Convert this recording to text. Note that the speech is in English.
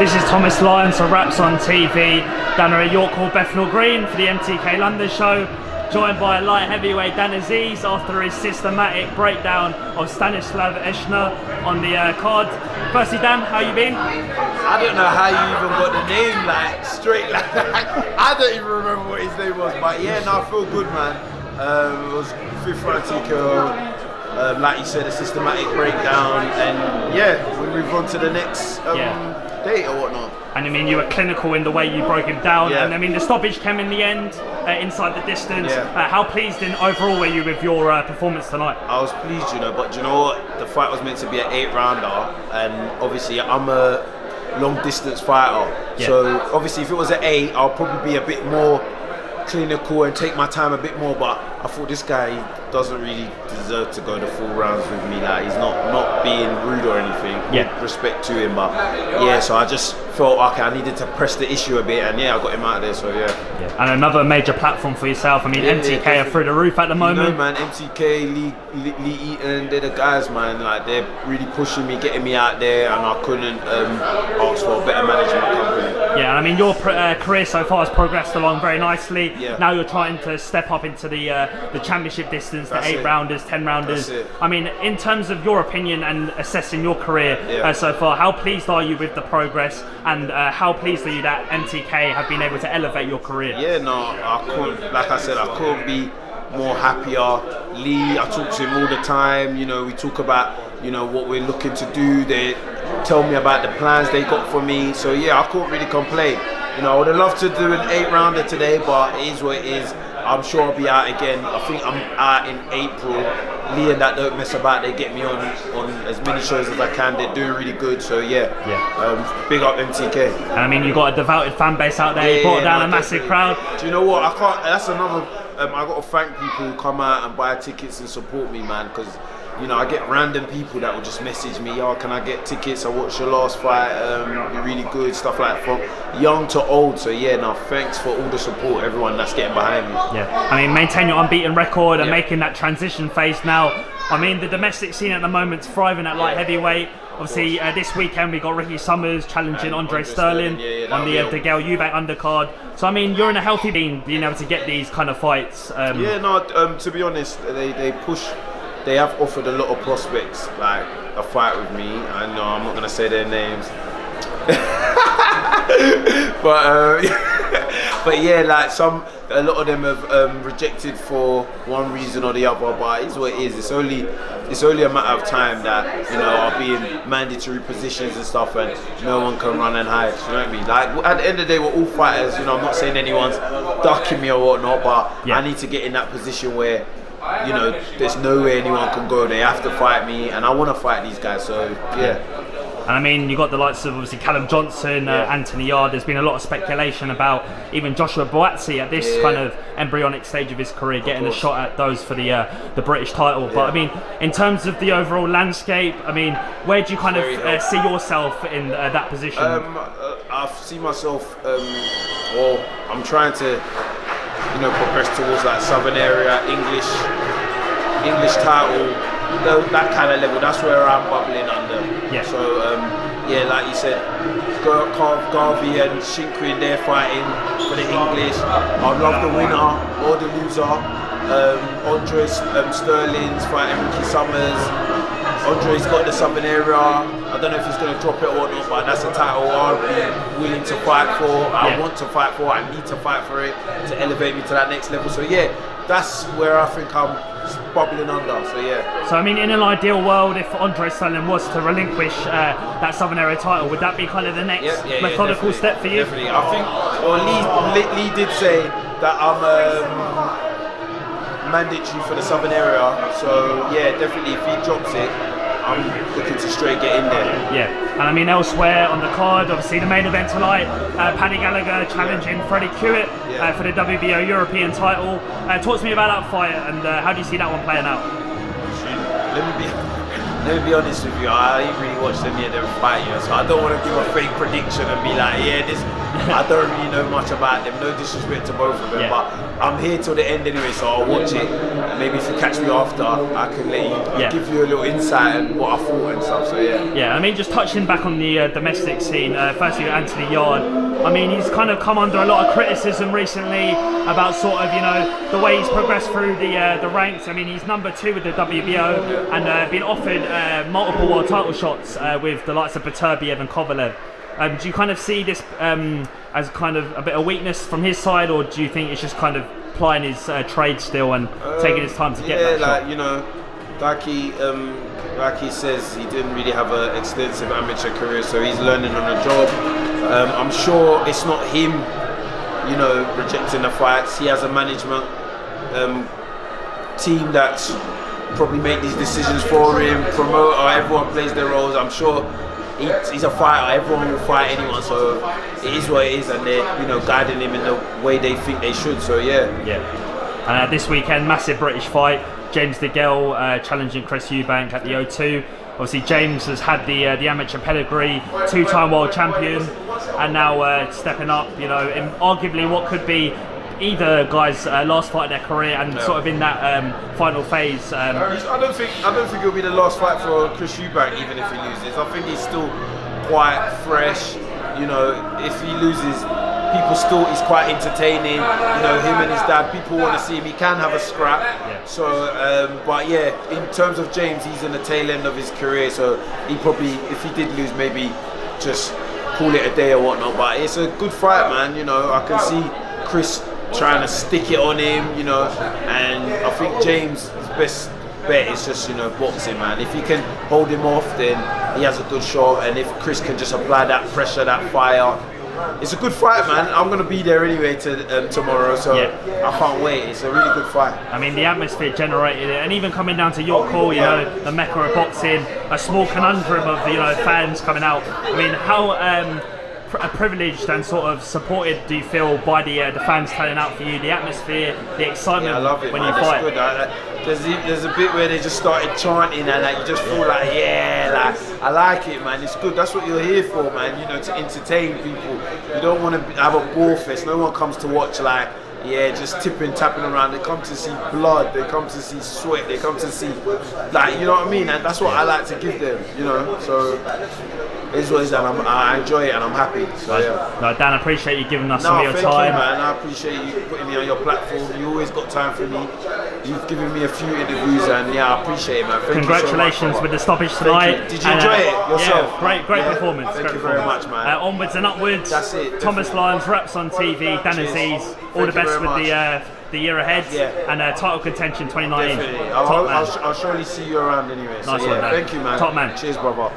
This is Thomas Lyons of Raps on TV down here at York Hall, Bethnal Green for the MTK London show. Joined by light heavyweight Dan Azeez after his systematic breakdown of Stanislav Eshner on the card. Firstly, Dan, how you been? I don't know how you even got the name like straight. Like I don't even remember what his name was, but yeah, no, I feel good, man. It was 5th round TKO. Like you said, a systematic breakdown, and yeah, we move on to the next date or whatnot. And I mean, you were clinical in the way you broke him down, Yeah. and I mean, the stoppage came in the end, inside the distance. Yeah. How pleased overall were you with your performance tonight? I was pleased, you know, but you know what? The fight was meant to be an 8-rounder, and obviously I'm a long distance fighter. Yeah. So obviously if it was an 8, I'll probably be a bit more clinical and take my time a bit more, but I thought this guy doesn't really deserve to go the full rounds with me. Like, he's not being rude or anything. Yeah. With respect to him, but yeah, so I just felt okay, I needed to press the issue a bit, and yeah, I got him out of there, so yeah. And another major platform for yourself. I mean, MTK are through the roof at the moment. You know, man, MTK, Lee Eaton, they're the guys, man. Like, they're really pushing me, getting me out there, and I couldn't ask for a better management company. Yeah, and I mean, your career so far has progressed along very nicely. Yeah. Now you're trying to step up into the championship distance, That's the 8-rounders, 10-rounders. That's it. I mean, in terms of your opinion and assessing your career so far, how pleased are you with the progress, and how pleased are you that MTK have been able to elevate your career? Yeah, no, I couldn't, like I said, I couldn't be more happier. Lee, I talk to him all the time, you know, we talk about, you know, what we're looking to do. They tell me about the plans they got for me, so yeah, I couldn't really complain. You know, I would have loved to do an 8-rounder today, but it is what it is. I'm sure I'll be out again. I think I'm out in April. Lee and that don't mess about. They get me on as many shows as I can. They're doing really good. So yeah. Big up MTK. And I mean, you've got a devoted fan base out there. You brought down a massive crowd. Do you know what? I can't. That's another. I got to thank people who come out and buy tickets and support me, man. Because you know, I get random people that will just message me, yo, can I get tickets? I watched your last fight, you're really good, stuff like that, from young to old. So yeah, no, thanks for all the support, everyone that's getting behind me. Yeah, I mean, maintain your unbeaten record and making that transition phase now. I mean, the domestic scene at the moment's thriving at light heavyweight. Obviously, this weekend we got Ricky Summers challenging Andre Sterling on the Gael Eubank undercard. So I mean, you're in a healthy being able to get these kind of fights. To be honest, they push. They have offered a lot of prospects like a fight with me. I know I'm not gonna say their names, but yeah, like a lot of them have rejected for one reason or the other. But it's what it is. It's only a matter of time that, you know, I'll be in mandatory positions and stuff, and no one can run and hide. You know what I mean? Like, at the end of the day, we're all fighters. You know, I'm not saying anyone's ducking me or whatnot, but I need to get in that position where, you know, there's no way anyone can go. They have to fight me, and I want to fight these guys. So yeah. And I mean, you got the likes of obviously Callum Johnson, Anthony Yarde. There's been a lot of speculation about even Joshua Boazzi at this kind of embryonic stage of his career getting a shot at those for the British title. But I mean, in terms of the overall landscape, I mean, where do you kind of see yourself in that position? I see myself. I'm trying to, you know, progress towards that southern area, English title, that kind of level. That's where I'm bubbling under. Yeah. So yeah, like you said, Garvey and Shinkri, they're fighting for the English. I'd love the winner or the loser. Andre Sterling's fighting Ricky Summers. Andre's got the southern area. I don't know if he's going to drop it or not, but that's a title I'll be willing to fight for. I want to fight for. I need to fight for it to elevate me to that next level. So yeah, that's where I think I'm bubbling under. So yeah. So I mean, in an ideal world, if Andre Sterling was to relinquish that southern area title, would that be kind of the next methodical step for you? Definitely. I think. Well, Lee did say that I'm mandatory for the southern area. So yeah, definitely. If he drops it, I'm looking to straight get in there. Yeah, and I mean, elsewhere on the card, obviously the main event tonight, Paddy Gallagher challenging Freddie Hewitt for the WBO European title. Talk to me about that fight, and how do you see that one playing out? let me be honest with you, I ain't really watched them yet, them fight, so I don't want to give a fake prediction and be like, yeah, this. I don't really know much about them. No disrespect to both of them, but I'm here till the end anyway, so I'll watch it. And maybe if you catch me after, I can let you give you a little insight and what I thought and stuff. So yeah. I mean, just touching back on the domestic scene. Firstly, Anthony Yarde. I mean, he's kind of come under a lot of criticism recently about sort of the way he's progressed through the ranks. I mean, he's number 2 with the WBO and been offered multiple world title shots with the likes of Beterbiev and Kovalev. Do you kind of see this as kind of a bit of weakness from his side, or do you think it's just kind of plying his trade still and taking his time to get that shot? Like he says, he didn't really have an extensive amateur career, so he's learning on the job. I'm sure it's not him, rejecting the fights. He has a management team that's probably make these decisions for him, promoter, everyone plays their roles. I'm sure he's a fighter, everyone will fight anyone, so it is what it is, and they're guiding him in the way they think they should, so yeah. This weekend, massive British fight, James DeGale challenging Chris Eubank at the O2. Obviously James has had the amateur pedigree, 2-time world champion, and now stepping up in arguably what could be either guy's last fight of their career, and sort of in that final phase. I don't think it'll be the last fight for Chris Eubank, even if he loses. I think he's still quite fresh. If he loses, he's quite entertaining. Him and his dad, people want to see him. He can have a scrap. Yeah. So, but yeah, in terms of James, he's in the tail end of his career. So he probably, if he did lose, maybe just call it a day or whatnot. But it's a good fight, man. I can see Chris trying to stick it on him, and I think James' best bet is just boxing, man. If he can hold him off, then he has a good shot, and if Chris can just apply that pressure, that fire, it's a good fight, man. I'm gonna be there anyway tomorrow, so I can't wait. It's a really good fight. I mean, the atmosphere generated it, and even coming down to York Hall, the mecca of boxing, a small conundrum of fans coming out. I mean, how privileged and sort of supported do you feel by the fans turning out for you, the atmosphere, the excitement? I love it, when man. you fight? It's good. There's a bit where they just started chanting, and you just feel like I like it, man. It's good. That's what you're here for, man. To entertain people. You don't want to have a ball fest. No one comes to watch just tapping around. They come to see blood, they come to see sweat, they come to see, you know what I mean? And that's what I like to give them, so it's what it is, and I enjoy it and I'm happy. So No, Dan, I appreciate you giving us some of your time. You, man. I appreciate you putting me on your platform. You always got time for me. You've given me a few interviews, and I appreciate it, man. Congratulations so much, with the stoppage tonight. Did you enjoy it yourself? Yeah, great performance. Thank you very much, man. Onwards and upwards. That's it. Thomas Lyons, Raps on TV, Dan Azeez. All the best with the year ahead, and title contention 2019. Definitely. I'll surely see you around anyway. Nice one, Dan. Thank you, man. Top man. Cheers, brother.